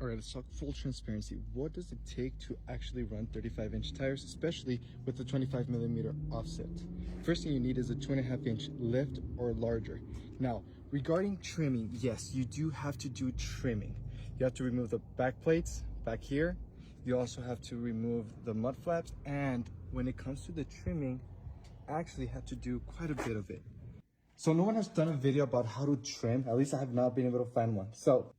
All right, let's talk full transparency. What does it take to actually run 35-inch tires, especially with the 25mm offset? First thing you need is a 2.5-inch lift or larger. Now, regarding trimming, yes, you do have to do trimming. You have to remove the back plates back here. You also have to remove the mud flaps. And when it comes to the trimming, I actually have to do quite a bit of it. So no one has done a video about how to trim. At least I have not been able to find one. So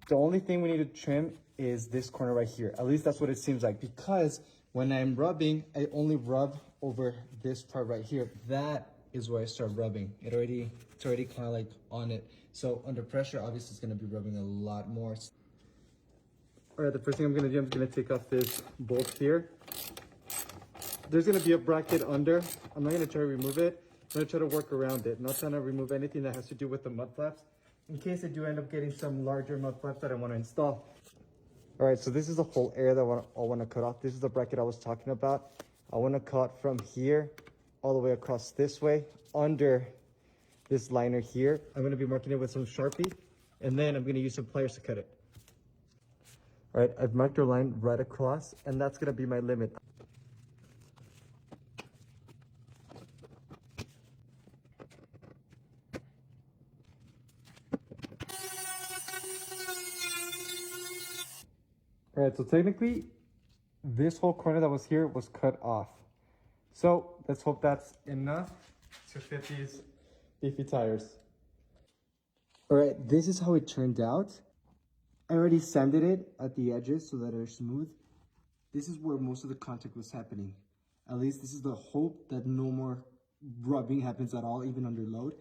the only thing we need to trim is this corner right here. At least that's what it seems like, because when I'm rubbing, I only rub over this part right here. That is where I start rubbing. It's already kind of like on it. So under pressure, obviously it's gonna be rubbing a lot more. All right, the first thing I'm gonna do, I'm gonna take off this bolt here. There's gonna be a bracket under. I'm not gonna try to remove it. I'm gonna try to work around it. I'm not trying to remove anything that has to do with the mud flaps, in case I do end up getting some larger mud flaps that I want to install. All right, so this is the whole area that I want to cut off. This is the bracket I was talking about. I want to cut from here all the way across this way under this liner here. I'm going to be marking it with some Sharpie, and then I'm going to use some pliers to cut it. All right, I've marked a line right across, and that's going to be my limit. All right, so technically, this whole corner that was here was cut off. So let's hope that's enough to fit these beefy tires. All right, this is how it turned out. I already sanded it at the edges so that they're smooth. This is where most of the contact was happening. At least this is the hope that no more rubbing happens at all, even under load.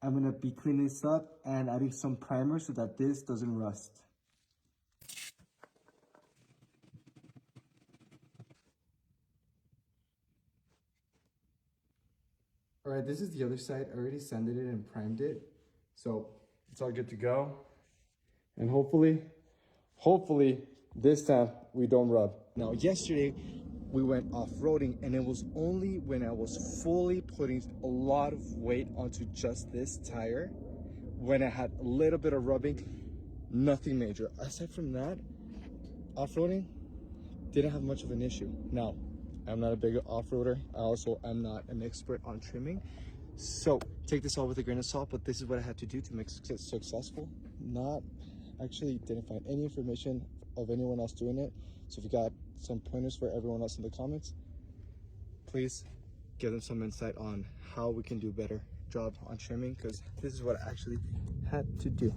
I'm gonna be cleaning this up and adding some primer so that this doesn't rust. All right, this is the other side. I already sanded it and primed it. So it's all good to go. And hopefully this time we don't rub. Now, yesterday we went off-roading, and it was only when I was fully putting a lot of weight onto just this tire, when I had a little bit of rubbing, nothing major. Aside from that, off-roading didn't have much of an issue. Now, I'm not a big off-roader. I also am not an expert on trimming. So take this all with a grain of salt, but this is what I had to do to make it successful. Didn't find any information of anyone else doing it. So if you got some pointers for everyone else in the comments, please give them some insight on how we can do a better job on trimming, because this is what I actually had to do.